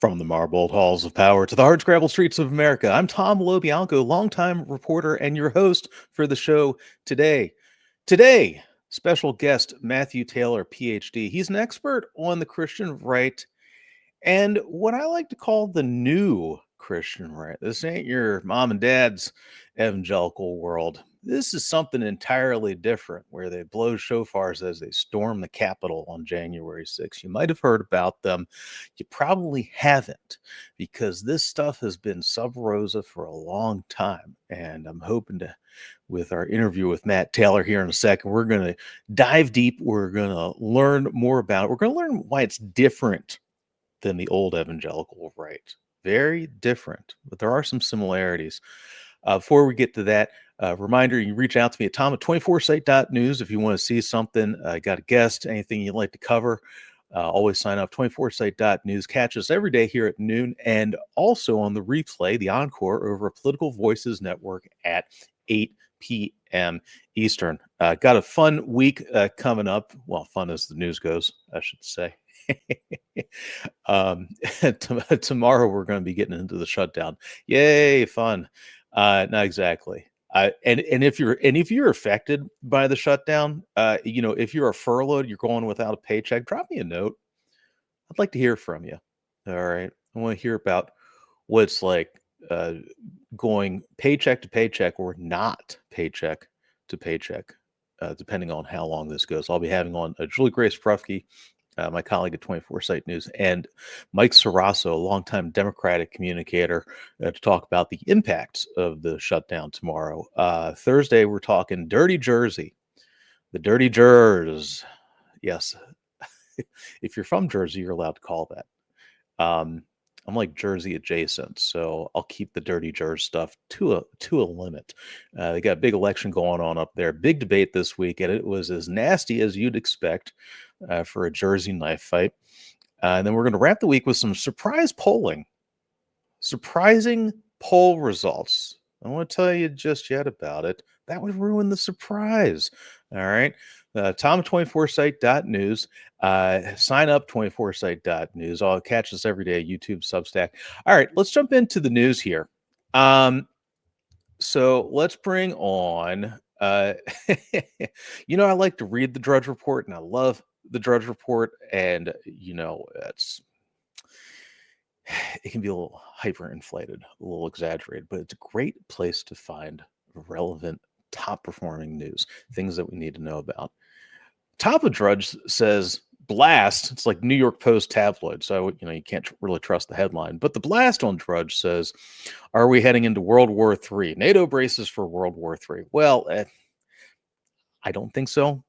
From the marbled halls of power to the hardscrabble streets of America, I'm Tom LoBianco, longtime reporter and your host for the show today. Today, special guest Matthew Taylor, PhD. He's an expert on the Christian right and what I like to call the new Christian right. This ain't your mom and dad's evangelical world. This is something entirely different where they blow shofars as they storm the Capitol on January 6th. You might have heard about them. You probably haven't because this stuff has been sub rosa for a long time. And I'm hoping to, with our interview with Matt Taylor here in a second, we're going to dive deep. We're going to learn more about it. We're going to learn why it's different than the old evangelical right. Very different, but there are some similarities. Before we get to that, reminder, you can reach out to me at tom@24site.news if you want to see something, got a guest, anything you'd like to cover. Always sign up, 24site.news. Catch us every day here at noon and also on the replay, the encore, over at Political Voices Network at 8 p.m. Eastern. Got a fun week coming up. Well, fun as the news goes, I should say. Tomorrow we're going to be getting into the shutdown. Yay, fun. Not exactly. And if you're affected by the shutdown, if you're furloughed, you're going without a paycheck, drop me a note. I'd like to hear from you. All right. I want to hear about what it's like going paycheck to paycheck or not paycheck to paycheck, depending on how long this goes. I'll be having on Julie Grace Prufke, my colleague at 24 Site News, and Mike Sarasso, a longtime Democratic communicator, to talk about the impacts of the shutdown tomorrow. Thursday, we're talking Dirty Jersey, the Dirty Jerz. Yes, if you're from Jersey, you're allowed to call that. I'm like Jersey adjacent, so I'll keep the Dirty Jerz stuff to a limit. They got a big election going on up there, big debate this week, and it was as nasty as you'd expect for a Jersey knife fight. And then we're going to wrap the week with some surprise polling, surprising poll results. I want to tell you just yet about it. That would ruin the surprise. All right. Tom24site.news. Sign up 24site.news. I'll catch us every day at YouTube, Substack. All right. Let's jump into the news here. So let's bring on, I like to read the Drudge Report, and I love the Drudge Report, and it can be a little hyperinflated, a little exaggerated, but it's a great place to find relevant, top performing news, things that we need to know about. Top of Drudge says blast. It's like New York Post tabloid, so you can't really trust the headline. But the blast on Drudge says, "Are we heading into World War III? NATO braces for World War III." Well, I don't think so.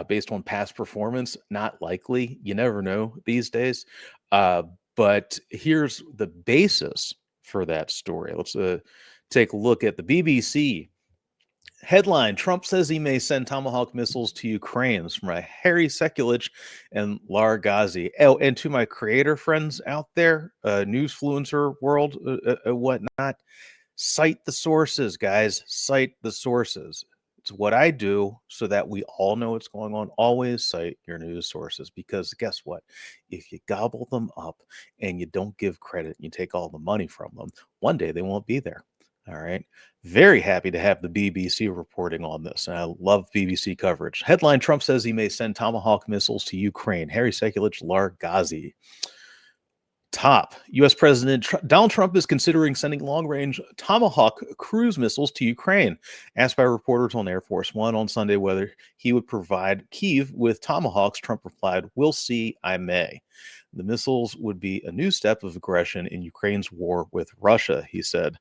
Based on past performance, not likely. You never know these days. But here's the basis for that story. Let's take a look at the BBC. Headline: Trump says he may send Tomahawk missiles to Ukraine. It's from Harry Sekulich and Lara Ghazi. Oh, and to my creator friends out there, newsfluencer world, whatnot, cite the sources, guys. Cite the sources. It's what I do so that we all know what's going on. Always cite your news sources, because guess what? If you gobble them up and you don't give credit, you take all the money from them, one day they won't be there. All right. Very happy to have the BBC reporting on this. And I love BBC coverage. Headline: Trump says he may send Tomahawk missiles to Ukraine. Harry Sekulich, Lar Ghazi. Top: U.S. President Donald Trump is considering sending long-range Tomahawk cruise missiles to Ukraine. Asked by reporters on Air Force One on Sunday whether he would provide Kyiv with Tomahawks, Trump replied, "We'll see, I may." The missiles would be a new step of aggression in Ukraine's war with Russia, he said.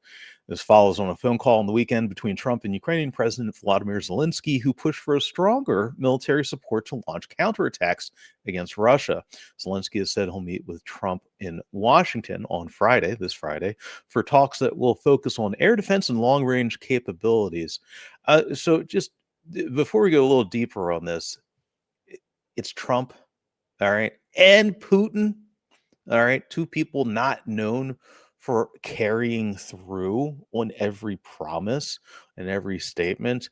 This follows on a phone call on the weekend between Trump and Ukrainian President Volodymyr Zelensky, who pushed for a stronger military support to launch counterattacks against Russia. Zelensky has said he'll meet with Trump in Washington on Friday, this Friday, for talks that will focus on air defense and long-range capabilities. So just before we go a little deeper on this, it's Trump, all right, and Putin, all right, two people not known for carrying through on every promise and every statement.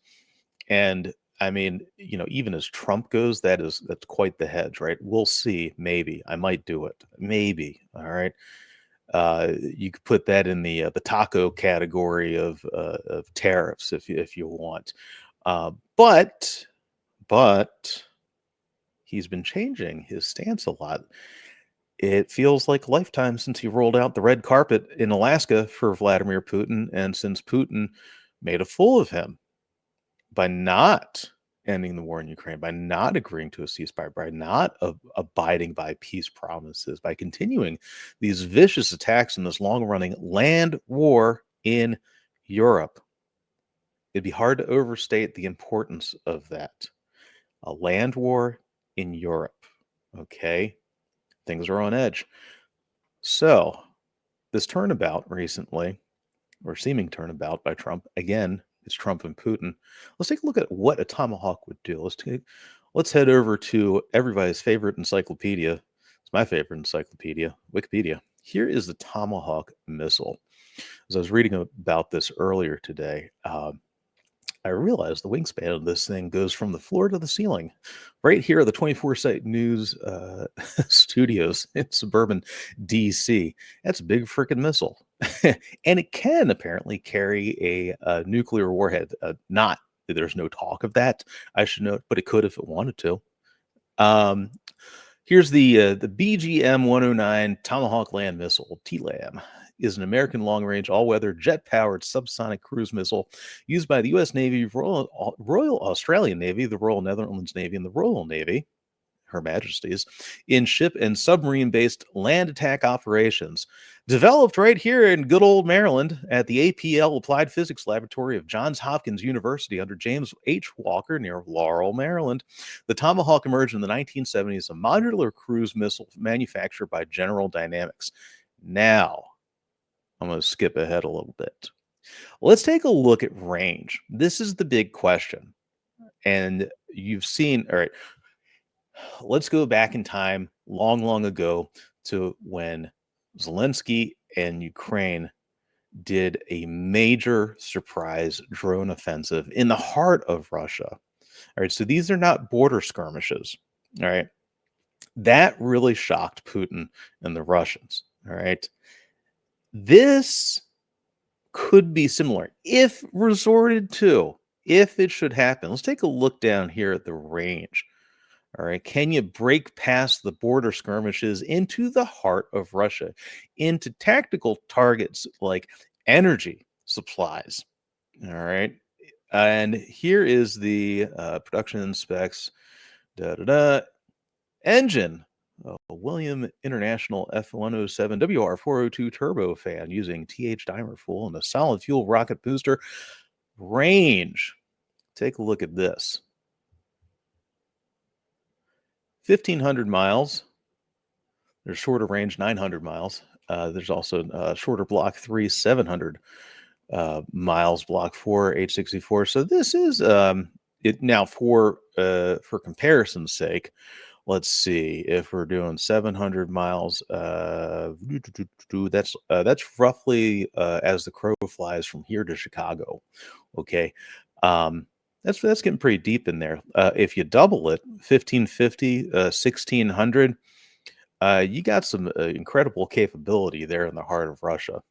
And I mean, even as Trump goes, that's quite the hedge, right? We'll see. Maybe I might do it. Maybe. All right. You could put that in the taco category of tariffs if you want. But he's been changing his stance a lot. It feels like a lifetime since he rolled out the red carpet in Alaska for Vladimir Putin, and since Putin made a fool of him by not ending the war in Ukraine, by not agreeing to a ceasefire, by not abiding by peace promises, by continuing these vicious attacks in this long-running land war in Europe. It'd be hard to overstate the importance of that. A land war in Europe. Okay? Things are on edge. So, this turnabout recently, or seeming turnabout by Trump, again, it's Trump and Putin. Let's take a look at what a tomahawk would do. Let's head over to everybody's favorite encyclopedia. It's my favorite encyclopedia, Wikipedia. Here is the Tomahawk missile. As I was reading about this earlier today, I realized the wingspan of this thing goes from the floor to the ceiling. Right here at the 24-site news studios in suburban DC. That's a big freaking missile. And it can apparently carry a nuclear warhead. There's no talk of that, I should note, but it could if it wanted to. Here's the BGM-109 Tomahawk Land Missile, TLAM. Is an American long-range, all-weather, jet-powered subsonic cruise missile used by the U.S. Navy, Royal Australian Navy, the Royal Netherlands Navy, and the Royal Navy, Her Majesty's, in ship and submarine-based land attack operations. Developed right here in good old Maryland at the APL Applied Physics Laboratory of Johns Hopkins University under James H. Walker near Laurel, Maryland. The Tomahawk emerged in the 1970s, a modular cruise missile manufactured by General Dynamics. Now, I'm going to skip ahead a little bit. Let's take a look at range. This is the big question. And you've seen, all right, let's go back in time long ago to when Zelensky and Ukraine did a major surprise drone offensive in the heart of Russia. All right, so these are not border skirmishes. All right, that really shocked Putin and the Russians. All right, this could be similar if resorted to, if it should happen. Let's take a look down here at the range. All right, can you break past the border skirmishes into the heart of Russia, into tactical targets like energy supplies? All right, and here is the production specs. Engine. William International F107 WR402 turbofan using TH dimer fuel and a solid fuel rocket booster. Range. Take a look at this. 1,500 miles. There's shorter range, 900 miles. There's also shorter block 3, 700 miles, block 4, H64. So this is it now for comparison's sake. Let's see if we're doing 700 miles. That's roughly as the crow flies from here to Chicago. Okay. That's getting pretty deep in there. If you double it, 1,550, 1,600, you got some incredible capability there in the heart of Russia.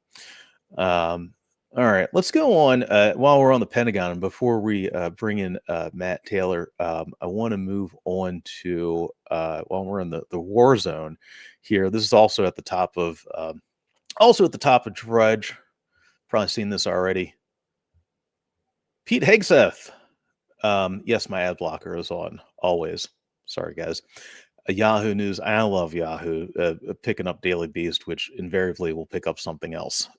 All right, let's go on while we're on the Pentagon. And before we bring in Matt Taylor, I want to move on to while we're in the war zone here. This is also at the top of Drudge. Probably seen this already. Pete Hegseth. Yes, my ad blocker is on always. Sorry, guys. Yahoo News. I love Yahoo. Picking up Daily Beast, which invariably will pick up something else.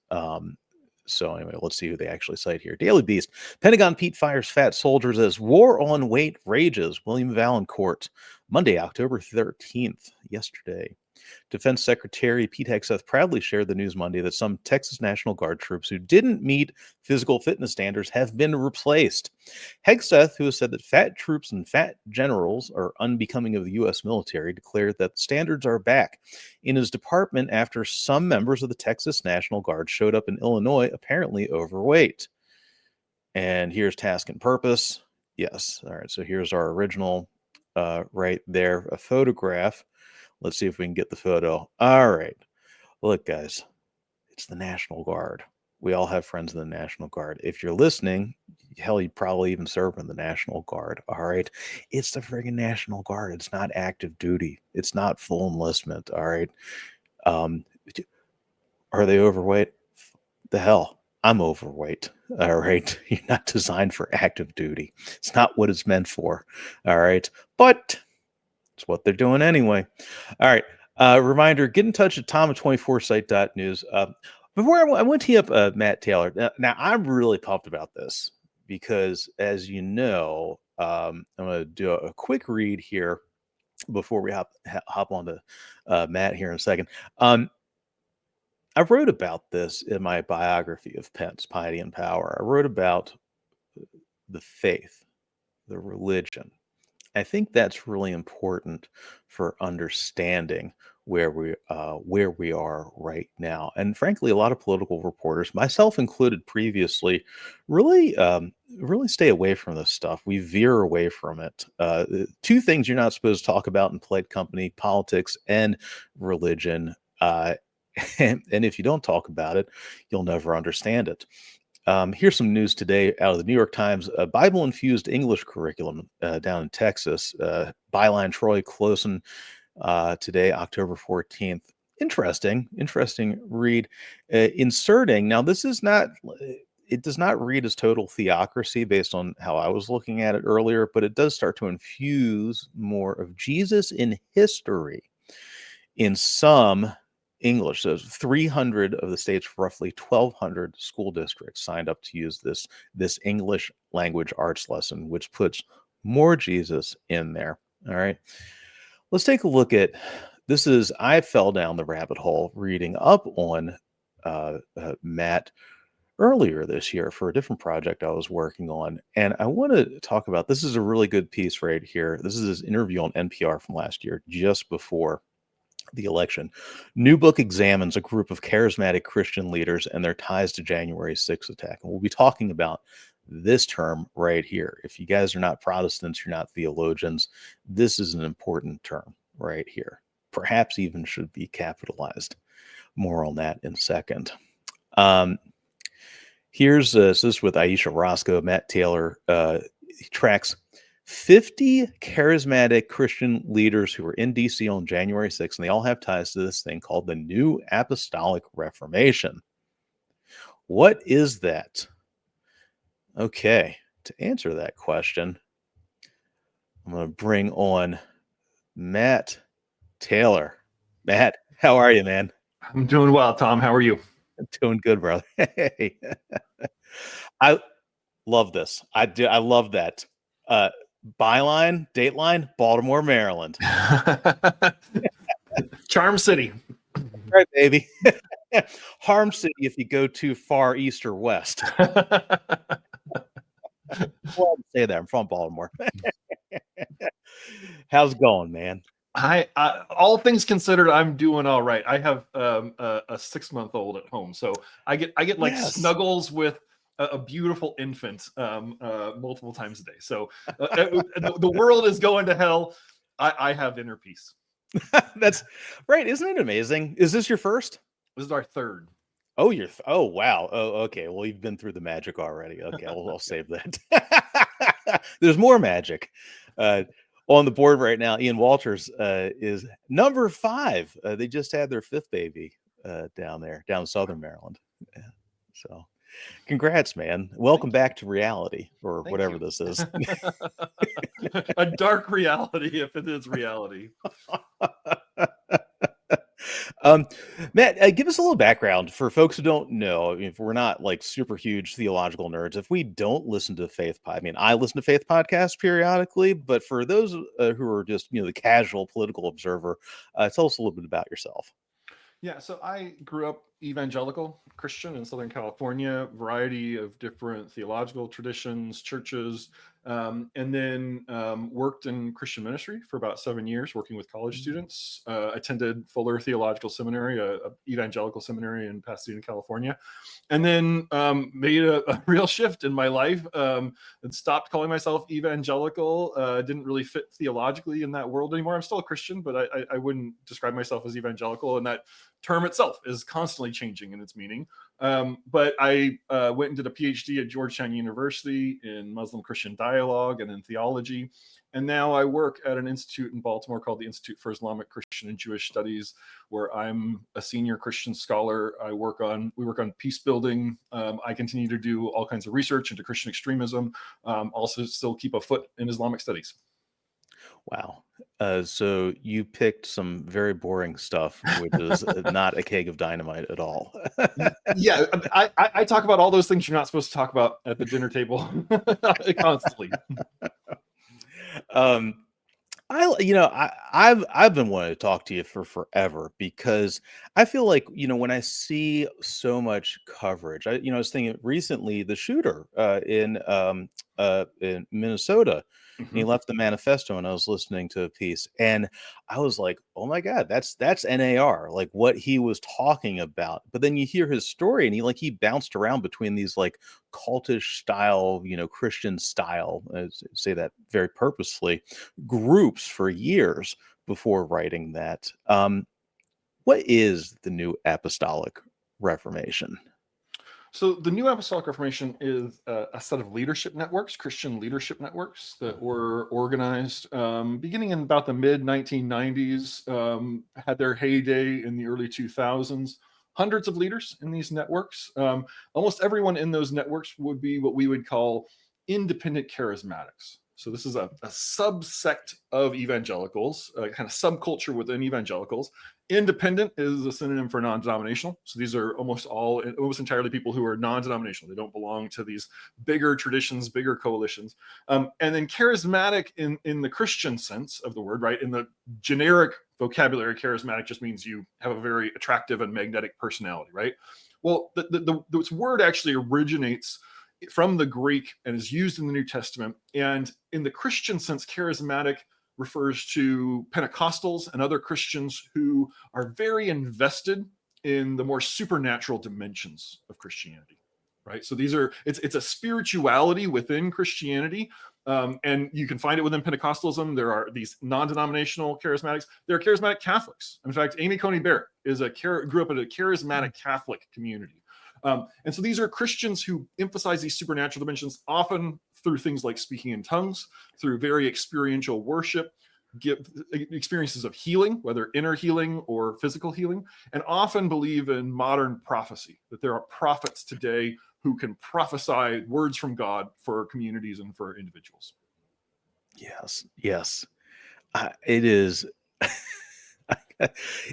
So anyway, let's see who they actually cite here. Daily Beast. Pentagon Pete fires fat soldiers as war on weight rages. William Valancourt. Monday, October 13th. Yesterday. Defense Secretary Pete Hegseth proudly shared the news Monday that some Texas National Guard troops who didn't meet physical fitness standards have been replaced. Hegseth, who has said that fat troops and fat generals are unbecoming of the U.S. military, declared that the standards are back in his department after some members of the Texas National Guard showed up in Illinois apparently overweight. And here's task and purpose. Yes. All right. So here's our original right there, a photograph. Let's see if we can get the photo. All right. Look, guys, it's the National Guard. We all have friends in the National Guard. If you're listening, hell, you probably even serve in the National Guard. All right. It's the friggin' National Guard. It's not active duty. It's not full enlistment. All right. Um, are they overweight? The hell, I'm overweight. All right. You're not designed for active duty. It's not what it's meant for. All right. But it's what they're doing anyway. All right. Reminder, get in touch at tom24site.news. Before I went to hit up Matt Taylor. Now, I'm really pumped about this because, as you know, I'm going to do a quick read here before we hop on to Matt here in a second. I wrote about this in my biography of Pence, Piety and Power. I wrote about the faith, the religion. I think that's really important for understanding where we are right now. And frankly, a lot of political reporters, myself included previously, really stay away from this stuff. We veer away from it. Two things you're not supposed to talk about in polite company: politics and religion. And if you don't talk about it, you'll never understand it. Here's some news today out of the New York Times. A Bible-infused English curriculum down in Texas. Byline Troy Closen today, October 14th. Interesting read. Inserting, now this is not, it does not read as total theocracy based on how I was looking at it earlier, but it does start to infuse more of Jesus in history in some English. So 300 of the state's roughly 1,200 school districts signed up to use this English language arts lesson, which puts more Jesus in there. All right. Let's take a look at this. I fell down the rabbit hole reading up on Matt earlier this year for a different project I was working on. And I want to talk about, this is a really good piece right here. This is his interview on NPR from last year, just before the election. New book examines a group of charismatic Christian leaders and their ties to January 6th attack. And we'll be talking about this term right here. If you guys are not Protestants, you're not theologians, this is an important term right here. Perhaps even should be capitalized. More on that in a second. Here's this with Aisha Roscoe. Matt Taylor tracks 50 charismatic Christian leaders who were in DC on January 6th, and they all have ties to this thing called the New Apostolic Reformation. What is that? Okay, to answer that question, I'm going to bring on Matt Taylor. Matt, how are you, man? I'm doing well, Tom. How are you? Doing good, brother. Hey. I love this. I do. I love that. Byline, Dateline, Baltimore, Maryland. Charm City. Right, baby. Harm City if you go too far east or west. Well, I'd say that. I'm from Baltimore. How's it going, man? I all things considered, I'm doing all right. I have a 6-month-old at home, so I get like snuggles with a beautiful infant multiple times a day. So the world is going to hell. I have inner peace. That's right. Isn't it amazing? Is this your first? This is our third. Oh, oh, wow. Oh, okay. Well, you've been through the magic already. Okay, I'll save that. There's more magic. On the board right now, Ian Walters is number 5. They just had their 5th baby down in Southern Maryland. Yeah. So congrats, man. Welcome back to reality, or whatever this is. A dark reality, if it is reality. Matt, give us a little background for folks who don't know. I mean, if we're not like super huge theological nerds, if we don't listen to I listen to faith podcasts periodically, but for those who are just, the casual political observer, tell us a little bit about yourself. Yeah, so I grew up evangelical Christian in Southern California, variety of different theological traditions, churches, and then worked in Christian ministry for about 7 years, working with college students. Attended Fuller Theological Seminary, a evangelical seminary in Pasadena, California, and then made a real shift in my life and stopped calling myself evangelical. Didn't really fit theologically in that world anymore. I'm still a Christian, but I wouldn't describe myself as evangelical, and that term itself is constantly changing in its meaning. But I went and did a PhD at Georgetown University in Muslim Christian dialogue and in theology. And now I work at an institute in Baltimore called the Institute for Islamic, Christian, and Jewish Studies, where I'm a senior Christian scholar. We work on peace building. I continue to do all kinds of research into Christian extremism. Also still keep a foot in Islamic studies. Wow. So you picked some very boring stuff, which is not a keg of dynamite at all. Yeah, I talk about all those things you're not supposed to talk about at the dinner table constantly. I've been wanting to talk to you for forever, because I feel like, when I see so much coverage, I was thinking recently the shooter in Minnesota, and he left the manifesto, and I was listening to a piece, and I was like, oh my God, that's NAR, like what he was talking about. But then you hear his story, and he bounced around between these like cultish style, Christian style, I say that very purposefully, groups for years before writing that. What is the New Apostolic Reformation? So the New Apostolic Reformation is a set of leadership networks, Christian leadership networks, that were organized beginning in about the mid 1990s, had their heyday in the early 2000s. Hundreds of leaders in these networks. Almost everyone in those networks would be what we would call independent charismatics. So this is a subsect of evangelicals, a kind of subculture within evangelicals. Independent is a synonym for non-denominational. So these are almost entirely people who are non-denominational. They don't belong to these bigger traditions, bigger coalitions. And then charismatic in the Christian sense of the word, right? In the generic vocabulary, charismatic just means you have a very attractive and magnetic personality, right? Well, this word actually originates from the Greek and is used in the New Testament. And in the Christian sense, charismatic refers to Pentecostals and other Christians who are very invested in the more supernatural dimensions of Christianity, right? So it's a spirituality within Christianity. And you can find it within Pentecostalism. There are these non-denominational charismatics. There are charismatic Catholics. In fact, Amy Coney Barrett grew up in a charismatic Catholic community. And so these are Christians who emphasize these supernatural dimensions, often through things like speaking in tongues, through very experiential worship, give experiences of healing, whether inner healing or physical healing, and often believe in modern prophecy, that there are prophets today who can prophesy words from God for communities and for individuals. Yes. It is.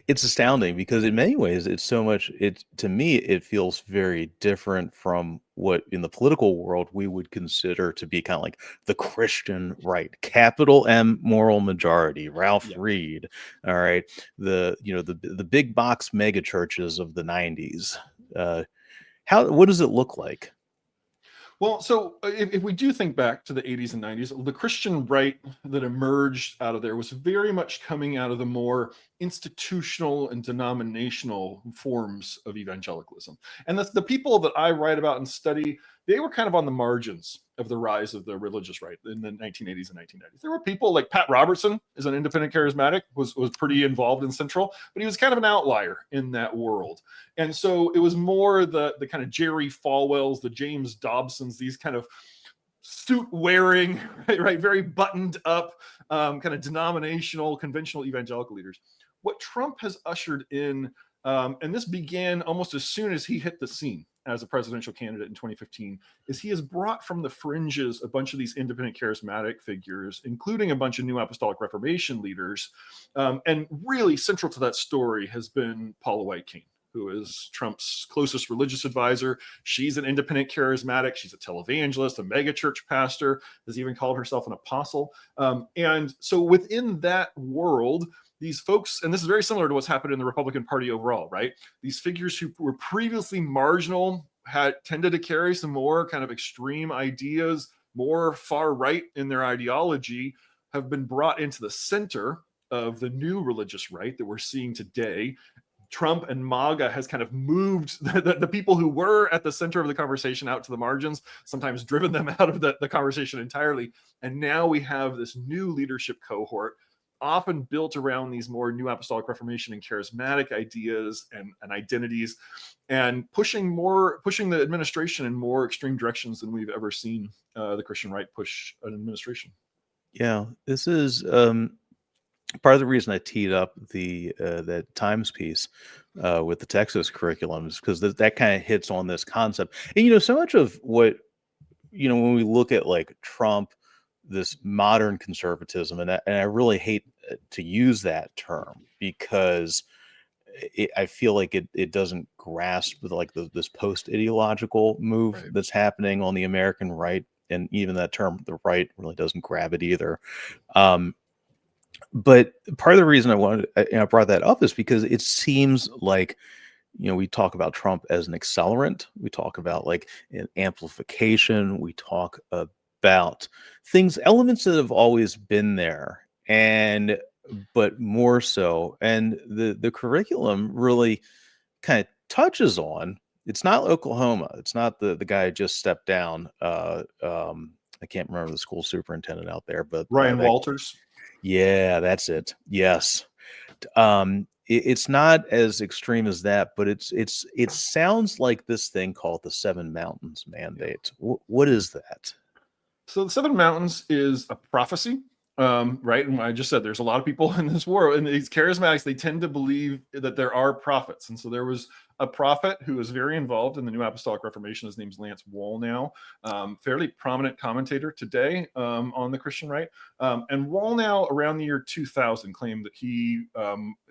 It's astounding, because in many ways to me it feels very different from what in the political world we would consider to be kind of like the Christian right, capital M moral majority, Ralph Reed, all right, the big box mega churches of the 90s. What does it look like? Well, so if we do think back to the 80s and 90s, the Christian right that emerged out of there was very much coming out of the more institutional and denominational forms of evangelicalism. And the people that I write about and study, they were kind of on the margins of the rise of the religious right in the 1980s and 1990s. There were people like Pat Robertson, is an independent charismatic, was pretty involved in Central, but he was kind of an outlier in that world. And so it was more the kind of Jerry Falwells, the James Dobsons, these kind of suit wearing, right, very buttoned up, kind of denominational, conventional evangelical leaders. What Trump has ushered in, and this began almost as soon as he hit the scene as a presidential candidate in 2015, is he has brought from the fringes a bunch of these independent charismatic figures, including a bunch of New Apostolic Reformation leaders. And really central to that story has been Paula White-Cain, who is Trump's closest religious advisor. She's an independent charismatic. She's a televangelist, a megachurch pastor, has even called herself an apostle. And so within that world, these folks, and this is very similar to what's happened in the Republican Party overall, right? These figures who were previously marginal tended to carry some more kind of extreme ideas, more far right in their ideology have been brought into the center of the new religious right that we're seeing today. Trump and MAGA has kind of moved the people who were at the center of the conversation out to the margins, sometimes driven them out of the conversation entirely. And now we have this new leadership cohort, often built around these more New Apostolic Reformation and charismatic ideas and identities, and pushing the administration in more extreme directions than we've ever seen the Christian right push an administration. Yeah, this is part of the reason I teed up the that Times piece with the Texas curriculum is because that kind of hits on this concept. And so much of what when we look at like Trump, this modern conservatism, and I really hate to use that term because I feel like it doesn't grasp like this post ideological move Right. that's happening on the American right, and even that term, the right, really doesn't grab it either. But part of the reason I brought that up is because it seems like, we talk about Trump as an accelerant. We talk about like an amplification. We talk about elements that have always been there, but more so. And the curriculum really kind of touches on. It's not Oklahoma. It's not the guy who just stepped down. I can't remember the school superintendent out there, but Ryan Walters. Yeah, that's it. Yes. It's not as extreme as that, but it sounds like this thing called the Seven Mountains Mandate. What is that? So the Seven Mountains is a prophecy, right? And I just said there's a lot of people in this world, and these charismatics, they tend to believe that there are prophets. And so there was a prophet who was very involved in the New Apostolic Reformation. His name's Lance Wallnau, fairly prominent commentator today on the Christian right. And Wallnau, around the year 2000, claimed that he,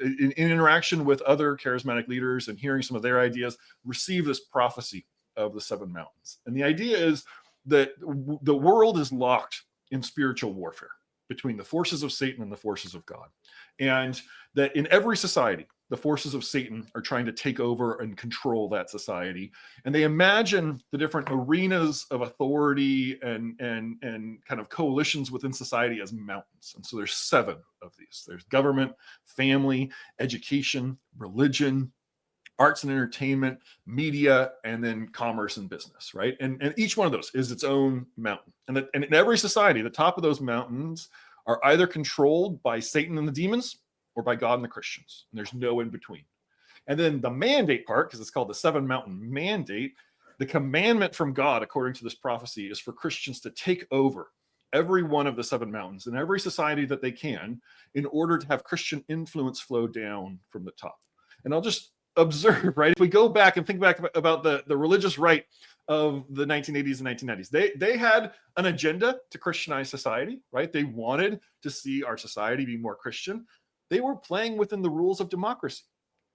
in interaction with other charismatic leaders and hearing some of their ideas, received this prophecy of the Seven Mountains. And the idea is that the world is locked in spiritual warfare between the forces of Satan and the forces of God. And that in every society, the forces of Satan are trying to take over and control that society. And they imagine the different arenas of authority and kind of coalitions within society as mountains. And so there's 7 of these. There's government, family, education, religion, arts and entertainment, media, and then commerce and business, right? And each one of those is its own mountain. And in every society, the top of those mountains are either controlled by Satan and the demons or by God and the Christians. And there's no in between. And then the mandate part, because it's called the Seven Mountain Mandate, the commandment from God, according to this prophecy, is for Christians to take over every one of the 7 mountains in every society that they can in order to have Christian influence flow down from the top. And I'll just observe, right? If we go back and think back about the religious right of the 1980s and 1990s, they had an agenda to Christianize society, right? They wanted to see our society be more Christian. They were playing within the rules of democracy,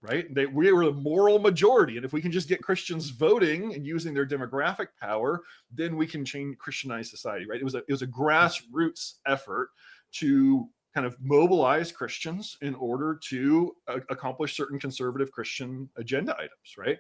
right? We were the moral majority. And if we can just get Christians voting and using their demographic power, then we can change Christianize society, right? It was a grassroots effort to kind of mobilize Christians in order to accomplish certain conservative Christian agenda items, right?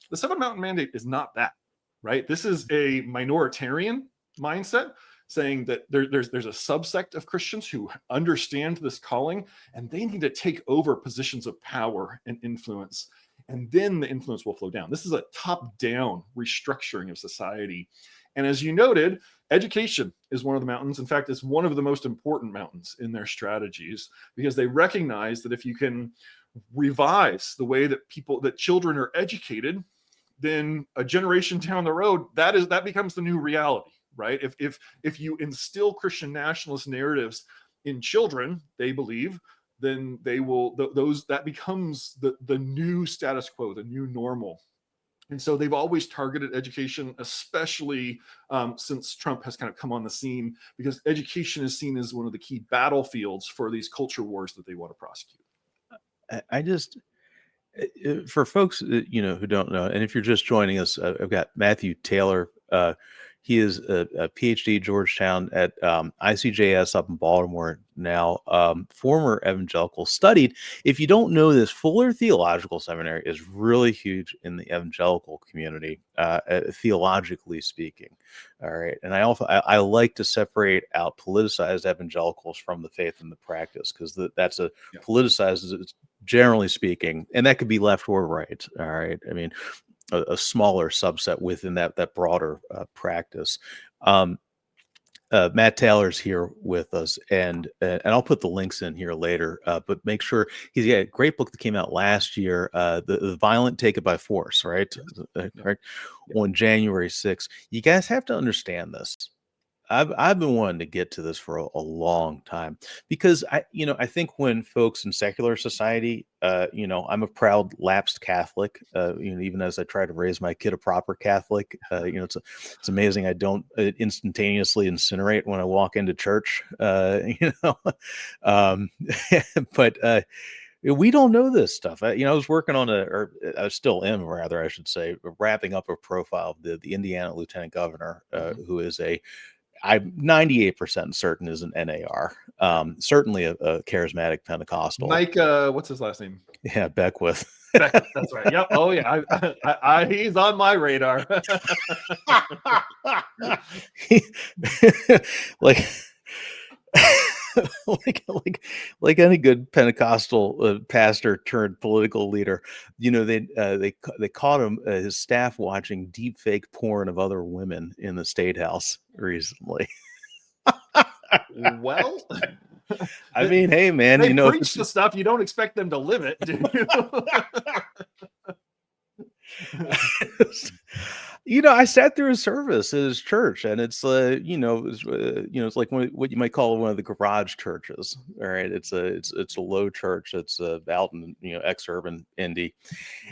The Seven Mountain Mandate is not that, right? This is a minoritarian mindset saying that there's a subsect of Christians who understand this calling and they need to take over positions of power and influence, and then the influence will flow down. This is a top-down restructuring of society. And as you noted, education is one of the mountains. In fact, it's one of the most important mountains in their strategies, because they recognize that if you can revise the way that children are educated, then a generation down the road, that becomes the new reality, right? If you instill Christian nationalist narratives in children, they believe, then they will that becomes the new status quo, the new normal. And so they've always targeted education, especially since Trump has kind of come on the scene, because education is seen as one of the key battlefields for these culture wars that they want to prosecute. I just, for folks who don't know, and if you're just joining us, I've got Matthew Taylor He is a PhD Georgetown at ICJS up in Baltimore now. Former evangelical, studied. If you don't know this, Fuller Theological Seminary is really huge in the evangelical community, theologically speaking. All right, and I like to separate out politicized evangelicals from the faith and the practice, because that's a politicized, generally speaking, and that could be left or right. All right, I mean, a smaller subset within that broader practice. Matt Taylor's here with us, and I'll put the links in here later. But make sure he's got a great book that came out last year, the Violent Take It by Force, right? Right, on January 6th. You guys have to understand this. I've been wanting to get to this for a long time, because I think when folks in secular society, I'm a proud lapsed Catholic, even as I try to raise my kid a proper Catholic, it's amazing I don't instantaneously incinerate when I walk into church, but we don't know this stuff. I was working on I still am, rather, I should say, wrapping up a profile of the Indiana Lieutenant Governor, who is I'm 98% certain is an NAR. Certainly a charismatic Pentecostal. Mike, what's his last name? Yeah, Beckwith. Beckwith, that's right. Yep. Oh yeah, he's on my radar. like, like any good Pentecostal pastor turned political leader, they caught him, his staff, watching deep fake porn of other women in the State House recently. Well, I mean, hey man, they preach the stuff, you don't expect them to live it, do you? I sat through a service at his church, and it's it's like what you might call one of the garage churches. All right, it's a low church. It's out in ex-urban Indy,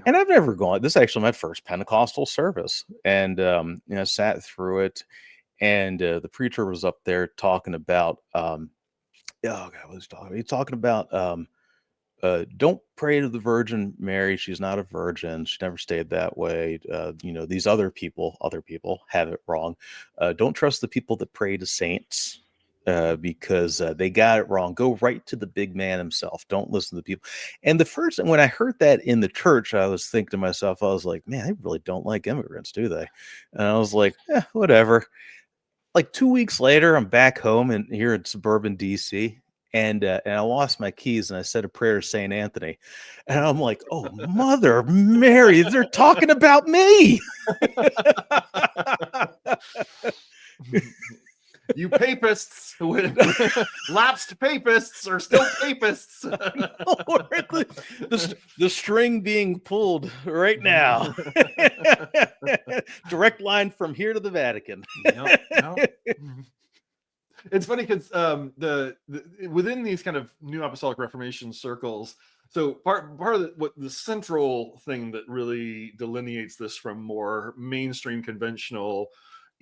and I've never gone. This is actually my first Pentecostal service, and I sat through it, and the preacher was up there talking about oh God, what was he talking about? He's talking about don't pray to the Virgin Mary. She's not a virgin. She never stayed that way. These other people have it wrong. Don't trust the people that pray to saints, because they got it wrong. Go right to the big man himself. Don't listen to the people. And when I heard that in the church, I was thinking to myself, I was like, man, they really don't like immigrants, do they? And I was like, whatever. Like 2 weeks later, I'm back home and here in suburban DC. And I lost my keys, and I said a prayer to St. Anthony, and I'm like, "Oh, Mother Mary, they're talking about me." You papists, lapsed papists, are still papists. The string being pulled right now. Direct line from here to the Vatican. Yep. It's funny because the within these kind of New Apostolic Reformation circles, so part of what the central thing that really delineates this from more mainstream conventional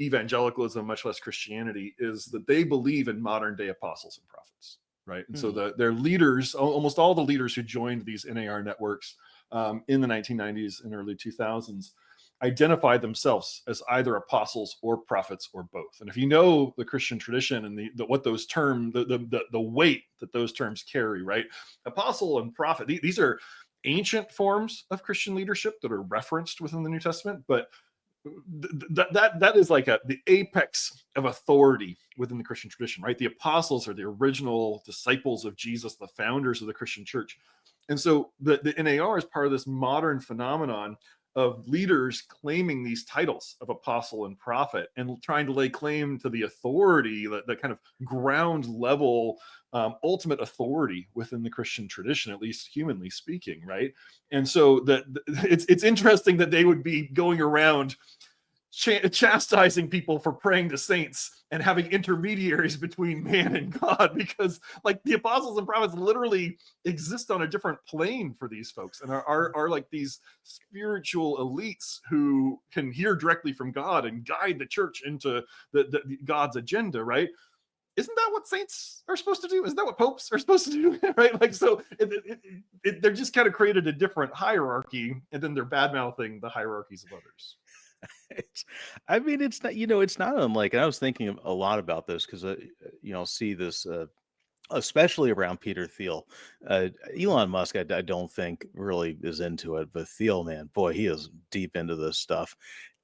evangelicalism, much less Christianity, is that they believe in modern day apostles and prophets, right? And so their leaders, almost all the leaders who joined these NAR networks in the 1990s and early 2000s, identify themselves as either apostles or prophets or both. And if you know the Christian tradition and what those terms, the weight that those terms carry, right? Apostle and prophet, these are ancient forms of Christian leadership that are referenced within the New Testament, but that is like the apex of authority within the Christian tradition, right? The apostles are the original disciples of Jesus, the founders of the Christian church. And so the NAR is part of this modern phenomenon of leaders claiming these titles of apostle and prophet and trying to lay claim to the authority, that kind of ground level, ultimate authority within the Christian tradition, at least humanly speaking, right? And so it's interesting that they would be going around chastising people for praying to saints and having intermediaries between man and God, because like the apostles and prophets literally exist on a different plane for these folks and are like these spiritual elites who can hear directly from God and guide the church into the God's agenda, right? Isn't that what saints are supposed to do? Isn't that what popes are supposed to do? Right? Like, so they're just kind of created a different hierarchy, and then they're bad mouthing the hierarchies of others. I mean, it's not, it's not unlike, and I was thinking a lot about this because, see this, especially around Peter Thiel. Elon Musk, I don't think really is into it, but Thiel, man, boy, he is deep into this stuff.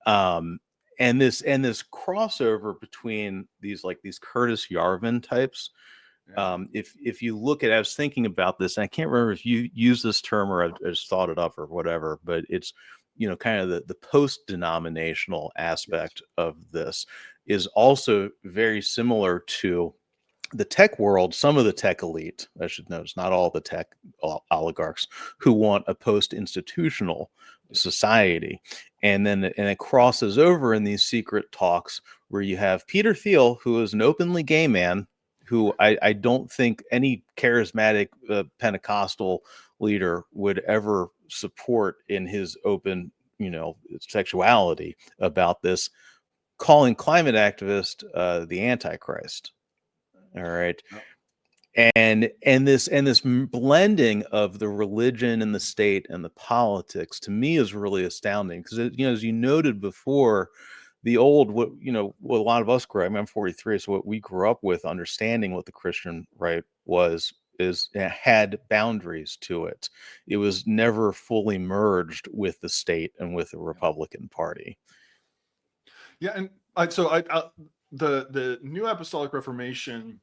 Um, and this crossover between these Curtis Yarvin types. If you look at, I was thinking about this, and I can't remember if you use this term or I just thought it up or whatever, but it's kind of the post-denominational aspect of this is also very similar to the tech world. Some of the tech elite, I should notice, not all the tech oligarchs, who want a post-institutional society, and it crosses over in these secret talks where you have Peter Thiel, who is an openly gay man, who I don't think any charismatic Pentecostal leader would ever support in his open, sexuality about this, calling climate activist the Antichrist. All right. And this blending of the religion and the state and the politics, to me, is really astounding because, as you noted before, the old, what a lot of us grew up, I'm 43, so what we grew up with, understanding what the Christian right was, is it had boundaries to it. It was never fully merged with the state and with the Republican Party. Yeah, and the New Apostolic Reformation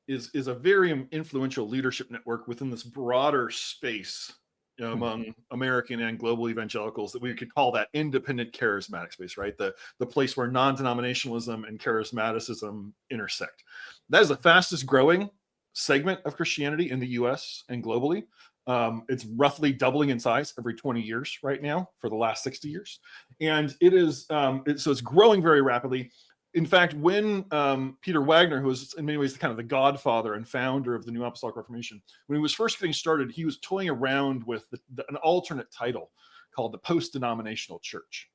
is a very influential leadership network within this broader space among American and global evangelicals that we could call that independent charismatic space, right? The place where non-denominationalism and charismaticism intersect. That is the fastest growing segment of Christianity in the US and globally. It's roughly doubling in size every 20 years right now for the last 60 years. And it is, so it's growing very rapidly. In fact, when Peter Wagner, who was in many ways kind of the godfather and founder of the New Apostolic Reformation, when he was first getting started, he was toying around with an alternate title called the post-denominational church.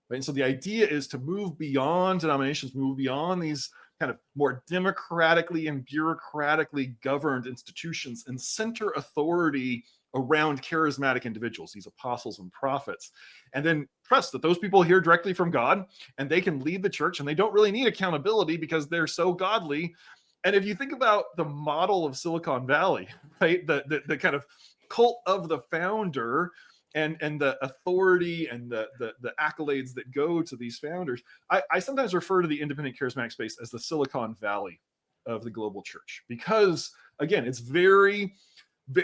Right? And so the idea is to move beyond denominations, move beyond these kind of more democratically and bureaucratically governed institutions, and center authority around charismatic individuals, these apostles and prophets, and then trust that those people hear directly from God and they can lead the church, and they don't really need accountability because they're so godly. And if you think about the model of Silicon Valley, right, the kind of cult of the founder and the authority and the accolades that go to these founders, I sometimes refer to the independent charismatic space as the Silicon Valley of the global church, because again, it's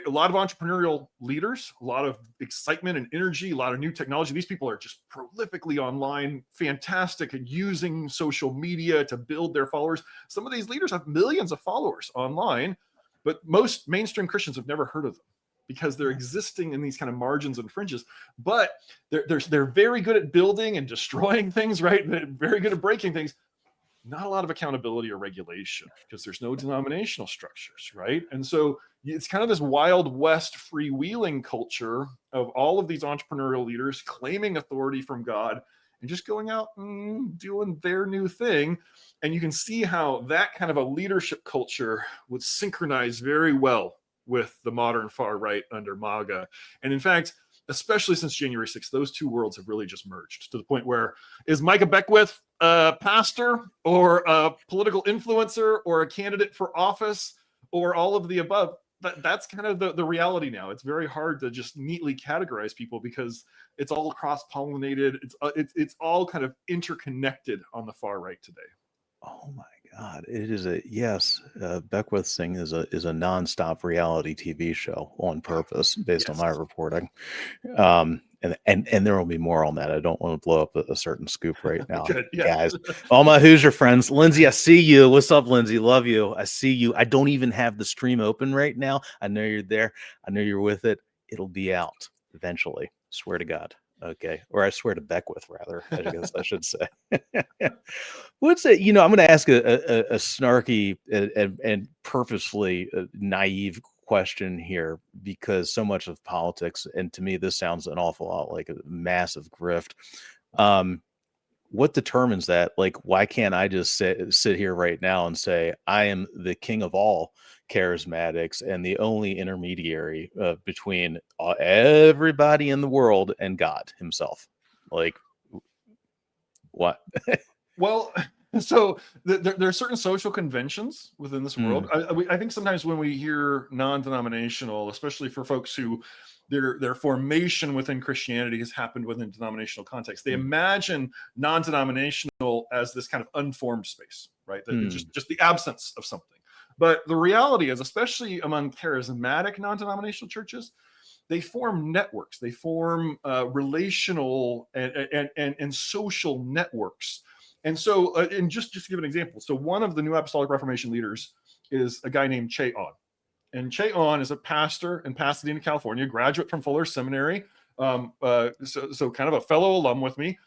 a lot of entrepreneurial leaders, a lot of excitement and energy, a lot of new technology. These people are just prolifically online, fantastic at using social media to build their followers. Some of these leaders have millions of followers online, but most mainstream Christians have never heard of them because they're existing in these kind of margins and fringes. But they're very good at building and destroying things, right? They're very good at breaking things. Not a lot of accountability or regulation because there's no denominational structures, right? And so it's kind of this Wild West freewheeling culture of all of these entrepreneurial leaders claiming authority from God and just going out and doing their new thing. And you can see how that kind of a leadership culture would synchronize very well with the modern far right under MAGA. And in fact, especially since January 6th, those two worlds have really just merged to the point where, is Micah Beckwith a pastor or a political influencer or a candidate for office or all of the above? That's kind of the reality now. It's very hard to just neatly categorize people because it's all cross-pollinated. It's all kind of interconnected on the far right today. Oh my God! It is yes. Beckwith Sing is a nonstop reality TV show on purpose, based on my reporting. And there will be more on that. I don't want to blow up a certain scoop right now, Good, yeah. guys. All my Hoosier friends, Lindsay, I see you. What's up, Lindsay? Love you. I see you. I don't even have the stream open right now. I know you're there. I know you're with it. It'll be out eventually. Swear to God. Okay, or I swear to Beckwith, rather. I guess I should say. What's it? I'm going to ask a snarky and purposefully naive question here, because so much of politics, and to me, this sounds an awful lot like a massive grift. What determines that? Like, why can't I just sit here right now and say I am the king of all charismatics and the only intermediary between everybody in the world and God himself? Like, What? Well, so there are certain social conventions within this world. I think sometimes when we hear non-denominational, especially for folks who their formation within Christianity has happened within denominational context, they imagine non-denominational as this kind of unformed space, right? Just the absence of something. But the reality is, especially among charismatic non-denominational churches, they form networks. They form relational and social networks. And so, and just to give an example, so one of the New Apostolic Reformation leaders is a guy named Che On. And Che On is a pastor in Pasadena, California, graduate from Fuller Seminary, so kind of a fellow alum with me.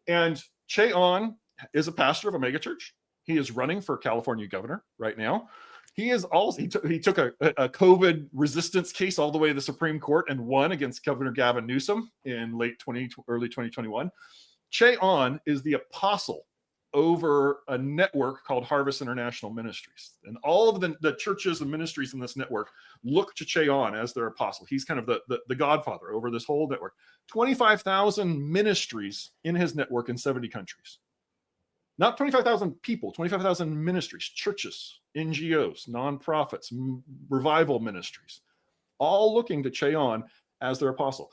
And Che On is a pastor of a megachurch. He is running for California governor right now. He is also he took a COVID resistance case all the way to the Supreme Court and won against Governor Gavin Newsom in early 2021. Che On is the apostle over a network called Harvest International Ministries. And all of the churches and ministries in this network look to Che On as their apostle. He's kind of the godfather over this whole network. 25,000 ministries in his network in 70 countries. Not 25,000 people, 25,000 ministries, churches, NGOs, nonprofits, revival ministries, all looking to Che On as their apostle.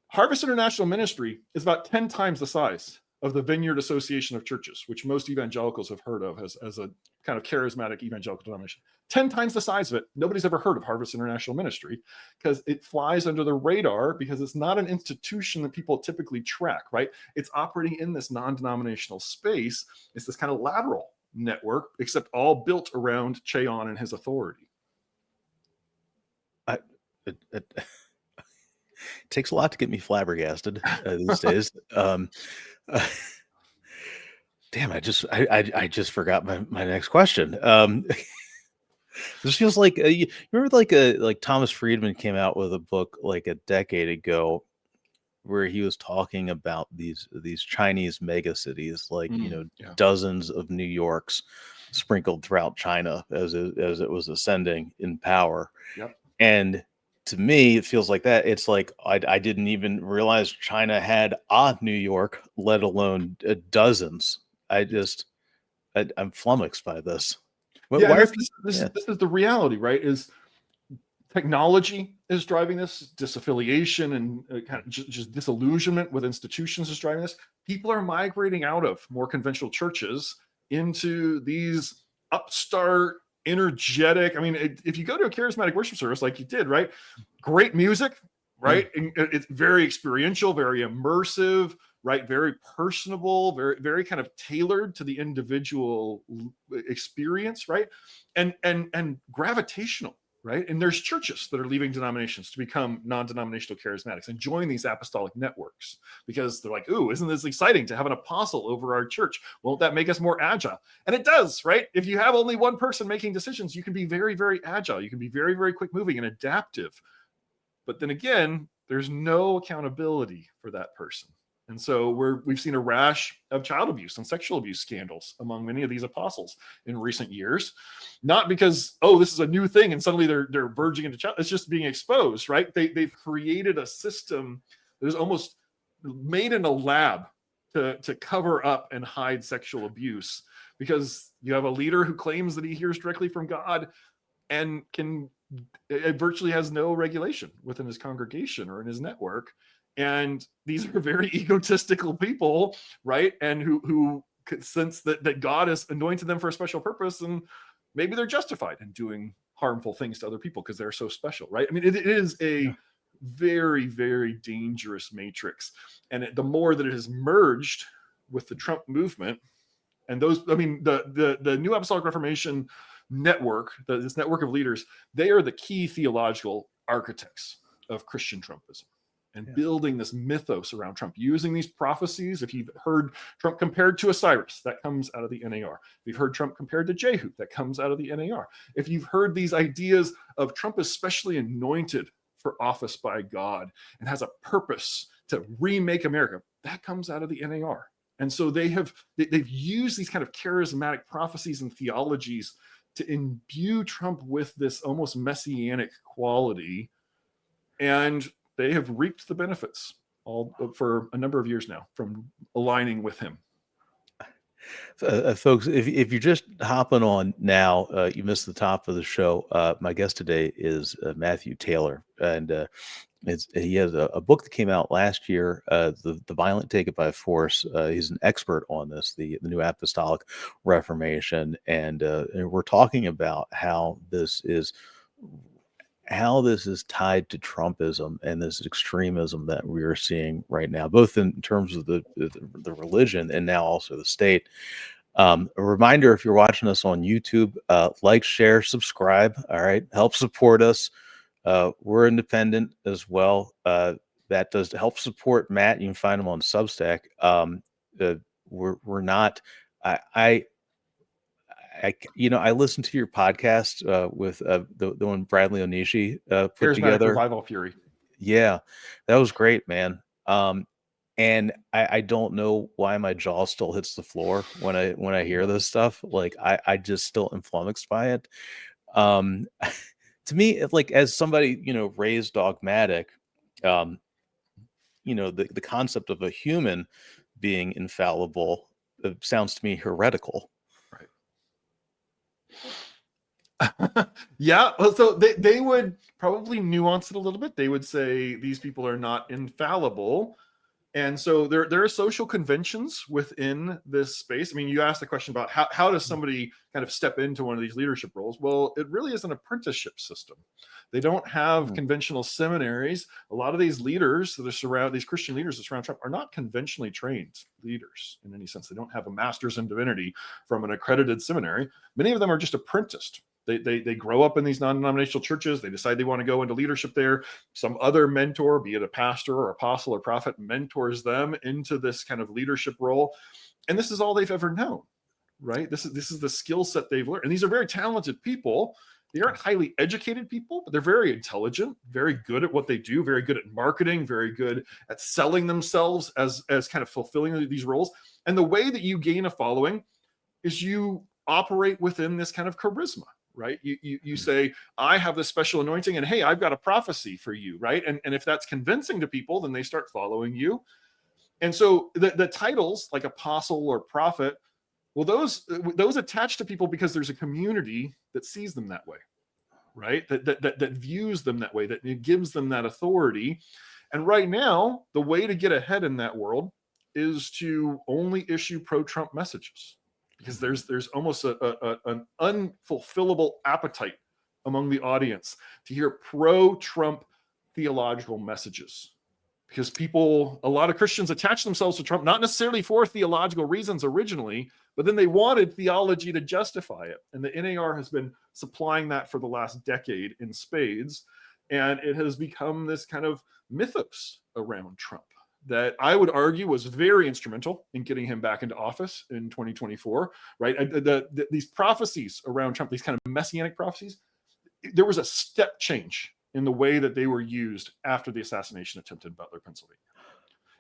Harvest International Ministry is about 10 times the size of the Vineyard Association of Churches, which most evangelicals have heard of as a kind of charismatic evangelical denomination. 10 times the size of it. Nobody's ever heard of Harvest International Ministry because it flies under the radar because it's not an institution that people typically track, right? It's operating in this non-denominational space. It's this kind of lateral network, except all built around Che On and his authority. It takes a lot to get me flabbergasted these days. Damn, I just forgot my next question. This feels like you remember like Thomas Friedman came out with a book like a decade ago where he was talking about these Chinese mega cities, like dozens of New Yorks sprinkled throughout China as it was ascending in power. Yep. And to me, it feels like that. It's like I didn't even realize China had a New York, let alone dozens. I'm flummoxed by this. This is the reality, right? Is technology is driving this, disaffiliation and kind of just disillusionment with institutions is driving this. People are migrating out of more conventional churches into these upstart, energetic. I mean, if you go to a charismatic worship service like you did, right? Great music, right? And it's very experiential, very immersive, right? Very personable, very, very kind of tailored to the individual experience, right? And gravitational, right? And there's churches that are leaving denominations to become non-denominational charismatics and join these apostolic networks because they're like, ooh, isn't this exciting to have an apostle over our church? Won't that make us more agile? And it does, right? If you have only one person making decisions, you can be very, very agile. You can be very, very quick moving and adaptive. But then again, there's no accountability for that person. And so we've seen a rash of child abuse and sexual abuse scandals among many of these apostles in recent years, not because, oh, this is a new thing and suddenly they're verging into child. It's just being exposed, right? They've created a system that is almost made in a lab to cover up and hide sexual abuse because you have a leader who claims that he hears directly from God and it virtually has no regulation within his congregation or in his network. And these are very egotistical people, right? And who sense that God has anointed them for a special purpose, and maybe they're justified in doing harmful things to other people because they're so special, right? I mean, it is a very, very dangerous matrix. And the more that it has merged with the Trump movement, and those, I mean, the New Apostolic Reformation network, this network of leaders, they are the key theological architects of Christian Trumpism. And building this mythos around Trump, using these prophecies. If you've heard Trump compared to Osiris, that comes out of the NAR. If you've heard Trump compared to Jehu, that comes out of the NAR. If you've heard these ideas of Trump is specially anointed for office by God and has a purpose to remake America, that comes out of the NAR. And so they've used these kind of charismatic prophecies and theologies to imbue Trump with this almost messianic quality. And they have reaped the benefits all for a number of years now from aligning with him. Folks, if you're just hopping on now, you missed the top of the show. My guest today is Matthew Taylor, and he has a book that came out last year, the Violent Take It by Force. He's an expert on this, the New Apostolic Reformation, and we're talking about how this is tied to Trumpism and this extremism that we are seeing right now, both in terms of the religion and now also the state. A reminder, if you're watching us on YouTube, like, share, subscribe. All right, help support us. We're independent as well. That does help support Matt. You can find him on Substack. We're not. I I listened to your podcast with the one Bradley Onishi put Charismatic together. Revival Fury. Yeah, that was great, man. And I don't know why my jaw still hits the floor when I hear this stuff. Like I just still am flummoxed by it. To me, like, as somebody raised dogmatic, the concept of a human being infallible sounds to me heretical. Right. Yeah. Well, so they would probably nuance it a little bit. They would say these people are not infallible. And so there are social conventions within this space. I mean, you asked the question about how does somebody kind of step into one of these leadership roles? Well, it really is an apprenticeship system. They don't have conventional seminaries. A lot of these leaders that are these Christian leaders that surround Trump are not conventionally trained leaders in any sense. They don't have a master's in divinity from an accredited seminary. Many of them are just apprenticed. They grow up in these non-denominational churches. They decide they want to go into leadership there. Some other mentor, be it a pastor or apostle or prophet, mentors them into this kind of leadership role. And this is all they've ever known, right? This is the skill set they've learned. And these are very talented people. They aren't highly educated people, but they're very intelligent, very good at what they do, very good at marketing, very good at selling themselves as kind of fulfilling these roles. And the way that you gain a following is you operate within this kind of charisma. Right? You say, I have this special anointing, and hey, I've got a prophecy for you, right? And if that's convincing to people, then they start following you. And so the titles like apostle or prophet, well, those attach to people because there's a community that sees them that way, right? That views them that way, that it gives them that authority. And right now, the way to get ahead in that world is to only issue pro-Trump messages. Because there's almost an unfulfillable appetite among the audience to hear pro-Trump theological messages. Because a lot of Christians attach themselves to Trump, not necessarily for theological reasons originally, but then they wanted theology to justify it. And the NAR has been supplying that for the last decade in spades. And it has become this kind of mythos around Trump that I would argue was very instrumental in getting him back into office in 2024, right? These prophecies around Trump, these kind of messianic prophecies, there was a step change in the way that they were used after the assassination attempt in Butler, Pennsylvania.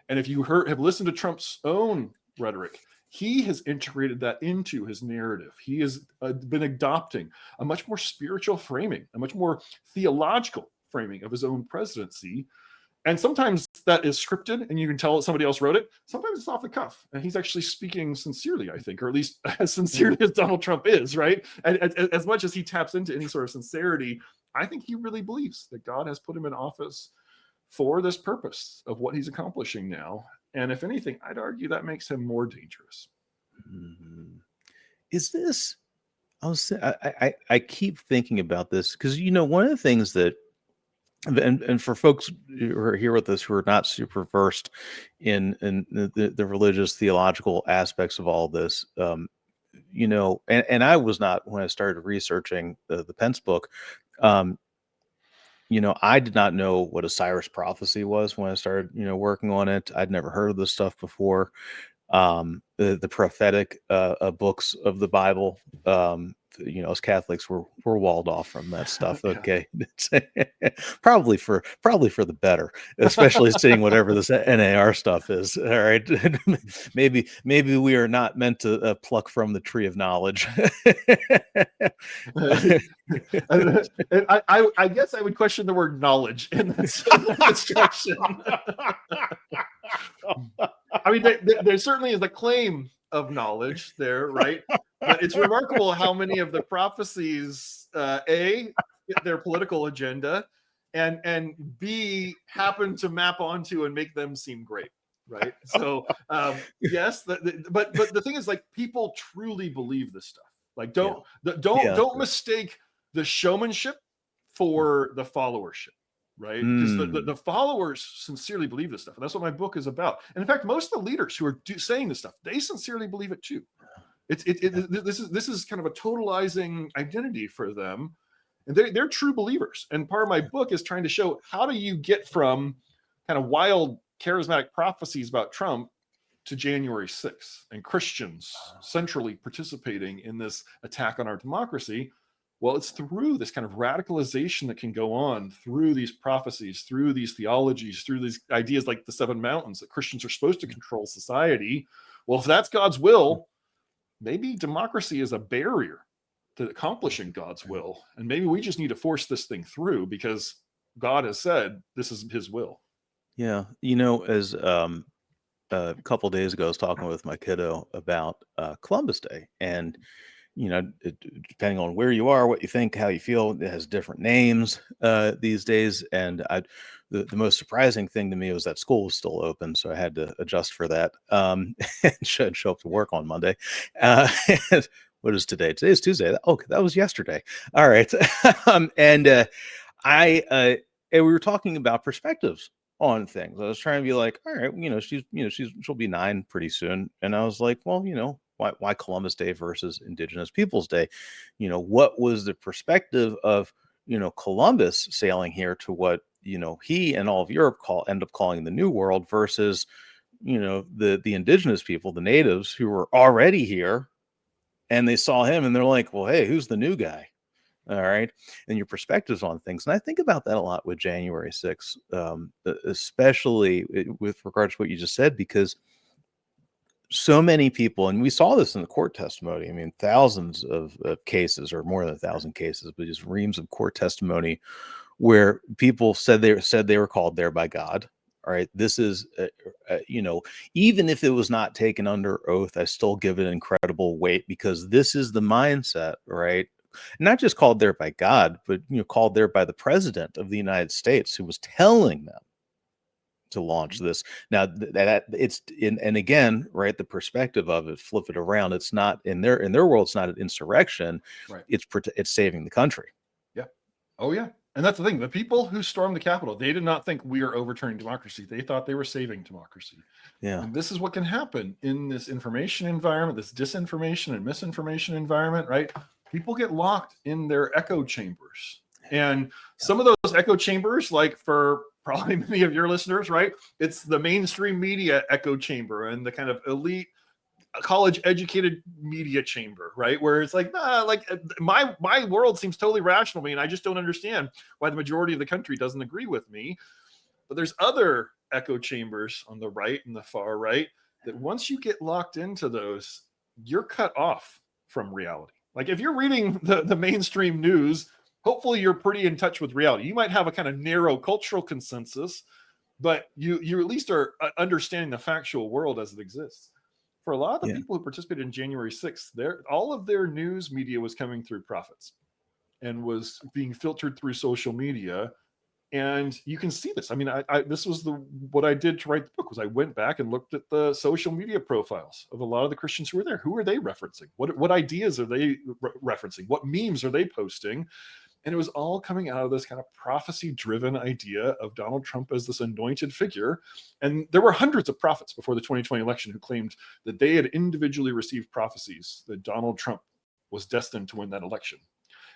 And if you have listened to Trump's own rhetoric, he has integrated that into his narrative. He has been adopting a much more spiritual framing, a much more theological framing of his own presidency. And sometimes that is scripted and you can tell that somebody else wrote it. Sometimes it's off the cuff. And he's actually speaking sincerely, I think, or at least as sincerely as Donald Trump is, right? And as much as he taps into any sort of sincerity, I think he really believes that God has put him in office for this purpose of what he's accomplishing now. And if anything, I'd argue that makes him more dangerous. Mm-hmm. Is this, I keep thinking about this because, one of the things that, and for folks who are here with us who are not super versed in the religious theological aspects of all this, and I was not when I started researching the Pence book. I did not know what a Cyrus prophecy was when I started, working on it. I'd never heard of this stuff before. The prophetic books of the Bible, as Catholics, we're walled off from that stuff. Okay, probably for the better, especially seeing whatever this NAR stuff is. All right, maybe we are not meant to pluck from the tree of knowledge. I guess I would question the word knowledge in that instruction. I mean, there certainly is a claim of knowledge there, right? But it's remarkable how many of the prophecies, A, fit their political agenda, and B, happen to map onto and make them seem great, right? So yes, but the thing is, like, people truly believe this stuff. Like, don't mistake the showmanship for the followership, right? Because the followers sincerely believe this stuff, and that's what my book is about. And in fact, most of the leaders who are saying this stuff, they sincerely believe it too. This is kind of a totalizing identity for them, and they're true believers. And part of my book is trying to show, how do you get from kind of wild charismatic prophecies about Trump to January 6th and Christians centrally participating in this attack on our democracy? Well, it's through this kind of radicalization that can go on through these prophecies, through these theologies, through these ideas like the 7 mountains, that Christians are supposed to control society. Well, if that's God's will, maybe democracy is a barrier to accomplishing God's will. And maybe we just need to force this thing through because God has said this is his will. Yeah. As a couple of days ago, I was talking with my kiddo about Columbus Day, and depending on where you are, what you think, how you feel, it has different names these days. And the most surprising thing to me was that school was still open, so I had to adjust for that and show up to work on Monday. What is today? Today's Tuesday. Okay, that was yesterday. All right. And we were talking about perspectives on things. I was trying to be like, all right, she'll be 9 pretty soon, and I was like, well, why Columbus Day versus Indigenous Peoples Day? What was the perspective of Columbus sailing here to what he and all of Europe end up calling the New World versus the indigenous people, the natives who were already here, and they saw him and they're like, well, hey, who's the new guy? All right. And your perspectives on things. And I think about that a lot with January 6th, especially with regards to what you just said, because so many people, and we saw this in the court testimony. I mean, thousands of cases, or more than 1,000 cases, but just reams of court testimony where people said they were called there by God. All right. This is, even if it was not taken under oath, I still give it incredible weight, because this is the mindset, right? Not just called there by God, but called there by the president of the United States, who was telling them to launch this. Now that it's in, and again, right, the perspective of it, flip it around. It's not in their world. It's not an insurrection. Right. It's saving the country. Yeah. Oh yeah. And that's the thing. The people who stormed the Capitol, they did not think we are overturning democracy. They thought they were saving democracy. Yeah. And this is what can happen in this information environment, this disinformation and misinformation environment, right? People get locked in their echo chambers. And some of those echo chambers, like for probably many of your listeners, right? It's the mainstream media echo chamber and the kind of elite college educated media chamber, right? Where it's like, like my world seems totally rational to me, and I just don't understand why the majority of the country doesn't agree with me. But there's other echo chambers on the right and the far right that once you get locked into those, you're cut off from reality. Like if you're reading the mainstream news, hopefully you're pretty in touch with reality. You might have a kind of narrow cultural consensus, but you at least are understanding the factual world as it exists. For a lot of the people who participated in January 6th, all of their news media was coming through prophets and was being filtered through social media. And you can see this. I mean, this was what I did to write the book, was I went back and looked at the social media profiles of a lot of the Christians who were there. Who are they referencing? What ideas are they referencing? What memes are they posting? And it was all coming out of this kind of prophecy-driven idea of Donald Trump as this anointed figure. And there were hundreds of prophets before the 2020 election who claimed that they had individually received prophecies that Donald Trump was destined to win that election.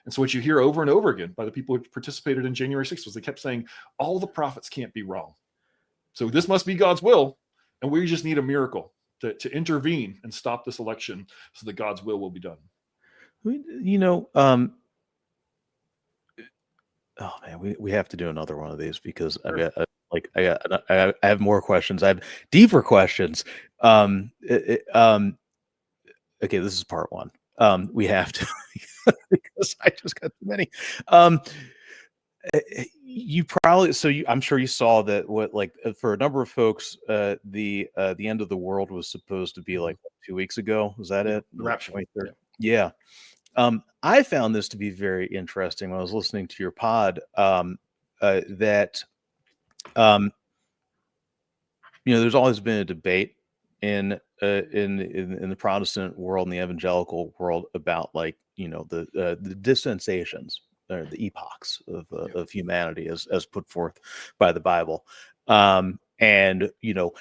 And so what you hear over and over again by the people who participated in January 6th was they kept saying, all the prophets can't be wrong. So this must be God's will, and we just need a miracle to intervene and stop this election so that God's will be done. Oh man, we have to do another one of these, because sure. I have more questions. I have deeper questions. Okay, this is part 1. We have to because I just got too many. You probably I'm sure you saw that for a number of folks, the end of the world was supposed to be like 2 weeks ago. Was that it? The rapture. 23rd? Yeah. I found this to be very interesting when I was listening to your pod. That there's always been a debate in the Protestant world and the evangelical world about the dispensations or the epochs of humanity as put forth by the Bible, and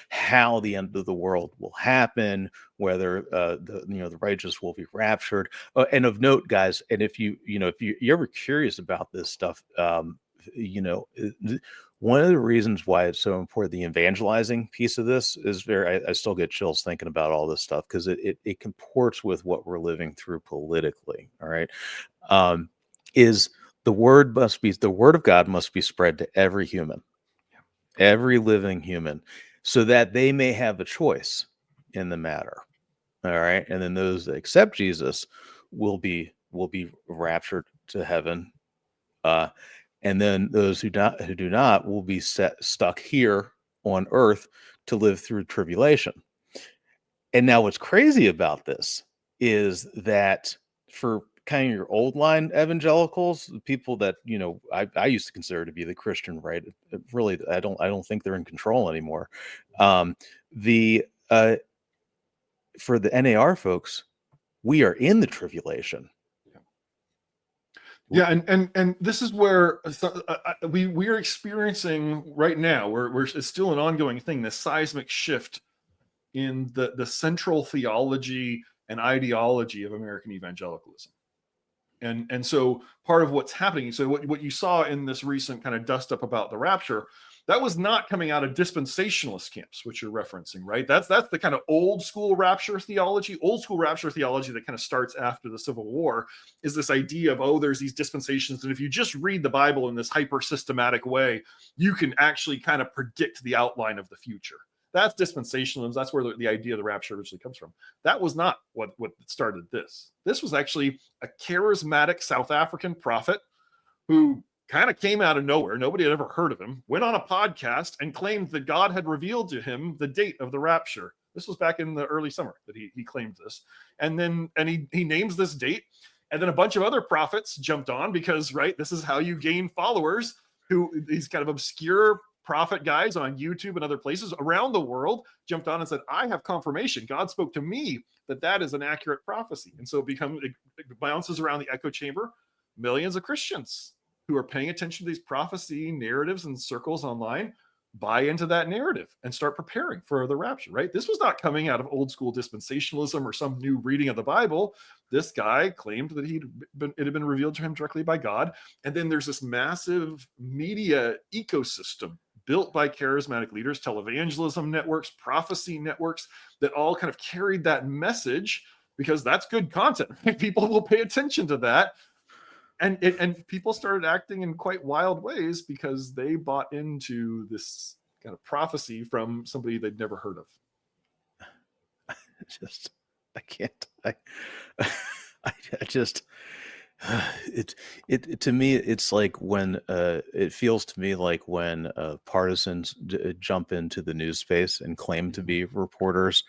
how the end of the world will happen, whether the righteous will be raptured, and of note, guys, and if you're ever curious about this stuff, one of the reasons why it's so important, the evangelizing piece of this is I still get chills thinking about all this stuff because it comports with what we're living through politically. All right. Is the word of God must be spread to every human, every living human, so that they may have a choice in the matter. All right. And then those that accept Jesus will be raptured to heaven. And then those who do not will be stuck here on earth to live through tribulation. And now what's crazy about this is that for kind of your old line evangelicals, people that I used to consider to be the Christian right, really I don't think they're in control anymore. The for the NAR folks, we are in the tribulation. Yeah, and this is where we are experiencing right now. It's still an ongoing thing. This seismic shift in the central theology and ideology of American evangelicalism, and so part of what's happening. So what you saw in this recent kind of dust up about the rapture, that was not coming out of dispensationalist camps, which you're referencing, right? That's the kind of old school rapture theology that kind of starts after the Civil War, is this idea of, there's these dispensations, and if you just read the Bible in this hyper systematic way, you can actually kind of predict the outline of the future. That's dispensationalism. That's where the idea of the rapture originally comes from. That was not what started this. This was actually a charismatic South African prophet who kind of came out of nowhere. Nobody had ever heard of him, went on a podcast and claimed that God had revealed to him the date of the rapture. This was back in the early summer that he claimed this. And he names this date. And then a bunch of other prophets jumped on because, right, this is how you gain followers, these kind of obscure prophet guys on YouTube and other places around the world jumped on and said, I have confirmation. God spoke to me that is an accurate prophecy. And so it bounces around the echo chamber. Millions of Christians who are paying attention to these prophecy narratives and circles online buy into that narrative and start preparing for the rapture, right? This was not coming out of old school dispensationalism or some new reading of the Bible. This guy claimed that it had been revealed to him directly by God. And then there's this massive media ecosystem built by charismatic leaders, televangelism networks, prophecy networks, that all kind of carried that message because that's good content, right? People will pay attention to that. And people started acting in quite wild ways because they bought into this kind of prophecy from somebody they'd never heard of. I can't. I just it to me it's like when it feels to me like when partisans jump into the news space and claim to be reporters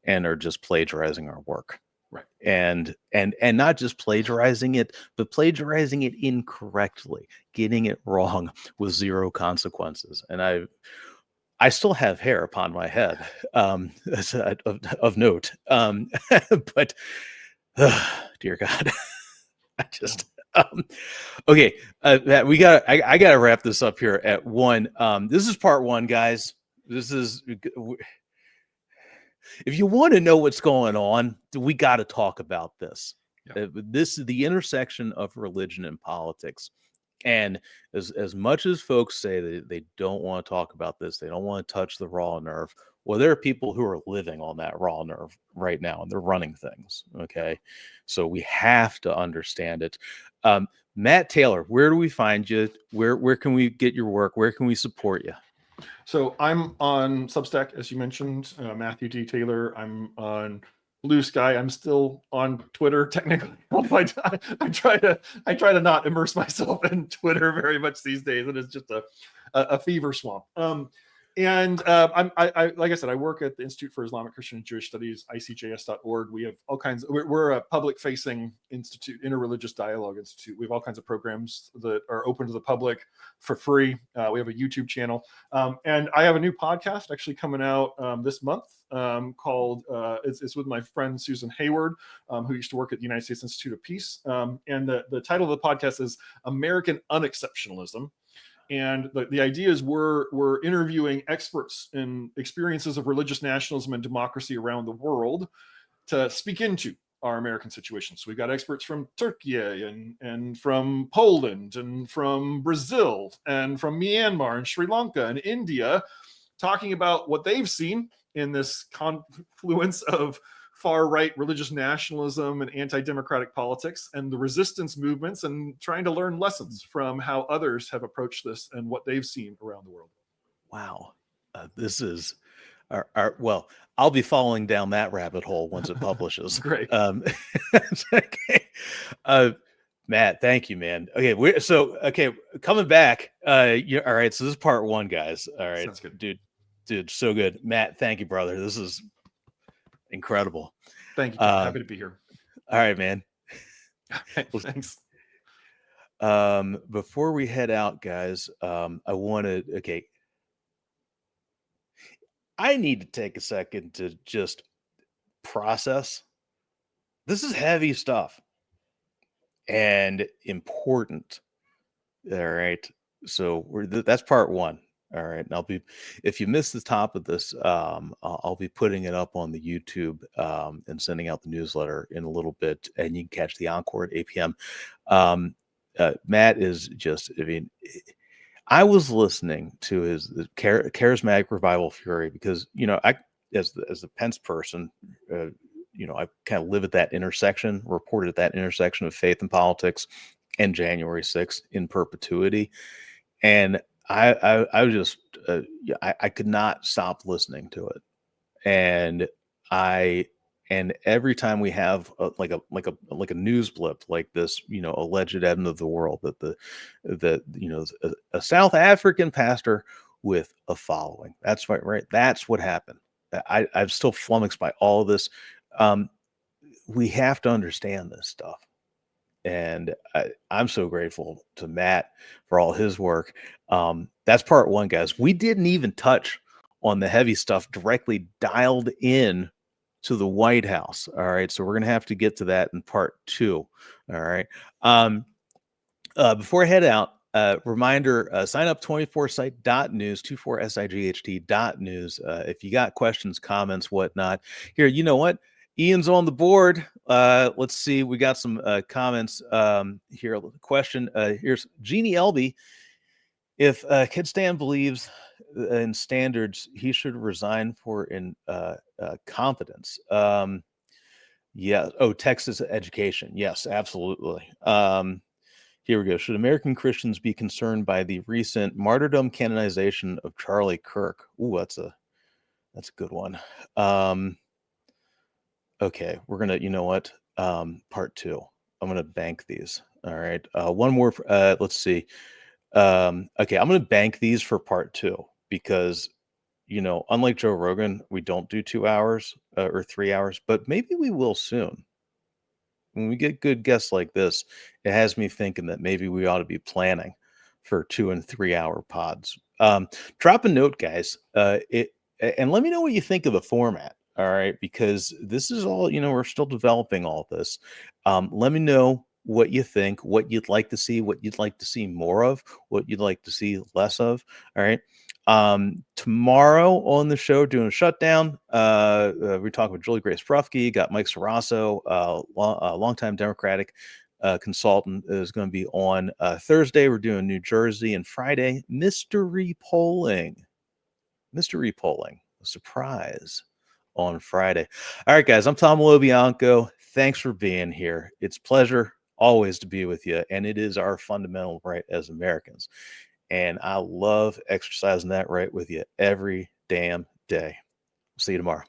and are just plagiarizing our work. Right. And not just plagiarizing it, but plagiarizing it incorrectly, getting it wrong with zero consequences. And I still have hair upon my head, of note. But dear God, I just okay. Matt, I gotta wrap this up here at 1. This is part 1, guys. This is. If you want to know what's going on, we got to talk about this. Yeah. This is the intersection of religion and politics. And as much as folks say that they don't want to talk about this, they don't want to touch the raw nerve. Well, there are people who are living on that raw nerve right now, and they're running things. Okay. So we have to understand it. Matt Taylor, where do we find you? Where can we get your work? Where can we support you? So I'm on Substack, as you mentioned, Matthew D. Taylor. I'm on blue sky. I'm still on Twitter technically. I try to not immerse myself in Twitter very much these days. It is just a fever swamp. I like I said, I work at the Institute for Islamic, Christian, and Jewish Studies, icjs.org. We have all kinds. We're a public-facing institute, interreligious dialogue institute. We have all kinds of programs that are open to the public for free. We have a YouTube channel, and I have a new podcast actually coming out this month called. It's with my friend Susan Hayward, who used to work at the United States Institute of Peace. And the title of the podcast is American Unexceptionalism. And the idea is we're interviewing experts in experiences of religious nationalism and democracy around the world to speak into our American situation. So we've got experts from Turkey and from Poland and from Brazil and from Myanmar and Sri Lanka and India talking about what they've seen in this confluence of far-right religious nationalism and anti-democratic politics and the resistance movements, and trying to learn lessons from how others have approached this and what they've seen around the world. Wow. This is well, I'll be following down that rabbit hole once it publishes. Great. Okay. Matt, thank you, man. Okay, coming back. All right. So this is part one, guys. All right. Sounds good. Dude, so good. Matt, thank you, brother. This is incredible. Thank you, Tom. Happy to be here. All right, man. Thanks. Before we head out, guys, I need to take a second to just process. This is heavy stuff and important. All right. So that's part one. All right. And if you missed the top of this, I'll be putting it up on the YouTube and sending out the newsletter in a little bit, and you can catch the encore at 8 p.m. Matt is just, I was listening to his charismatic revival fury because, I, as the Pence person, I kind of live at that intersection, reported at that intersection of faith and politics and January 6th in perpetuity. And I was just, I could not stop listening to it. And every time we have like a news blip like this, alleged end of the world, that a South African pastor with a following. That's right. That's what happened. I'm still flummoxed by all of this. We have to understand this stuff. And I'm so grateful to Matt for all his work. That's part one, guys. We didn't even touch on the heavy stuff directly dialed in to the White House. All right. So we're going to have to get to that in part two. All right. Before I head out, reminder, sign up 24site.news, 24sight.news. If you got questions, comments, whatnot. Here, you know what? Ian's on the board. Let's see. We got some comments here. Question. Here's Jeannie Elby. If Kidstan believes in standards, he should resign for incompetence. Yeah. Oh, Texas education. Yes, absolutely. Here we go. Should American Christians be concerned by the recent martyrdom canonization of Charlie Kirk? Ooh, that's a good one. Okay, we're gonna, part two. I'm gonna bank these. All right. One more. Let's see. Okay, I'm gonna bank these for part two because, unlike Joe Rogan, we don't do 2 hours or 3 hours, but maybe we will soon. When we get good guests like this, it has me thinking that maybe we ought to be planning for 2 and 3 hour pods. Drop a note, guys. And let me know what you think of the format. All right, because this is all, we're still developing all this. Let me know what you think, what you'd like to see, what you'd like to see more of, what you'd like to see less of. All right. Tomorrow on the show, doing a shutdown, we're talking with Julie Grace Brufke, got Mike Sarasso, a longtime Democratic consultant, is going to be on Thursday. We're doing New Jersey, and Friday, mystery polling, a surprise on Friday. All right, guys, I'm Tom Lobianco. Thanks for being here. It's a pleasure always to be with you, and it is our fundamental right as Americans. And I love exercising that right with you every damn day. See you tomorrow.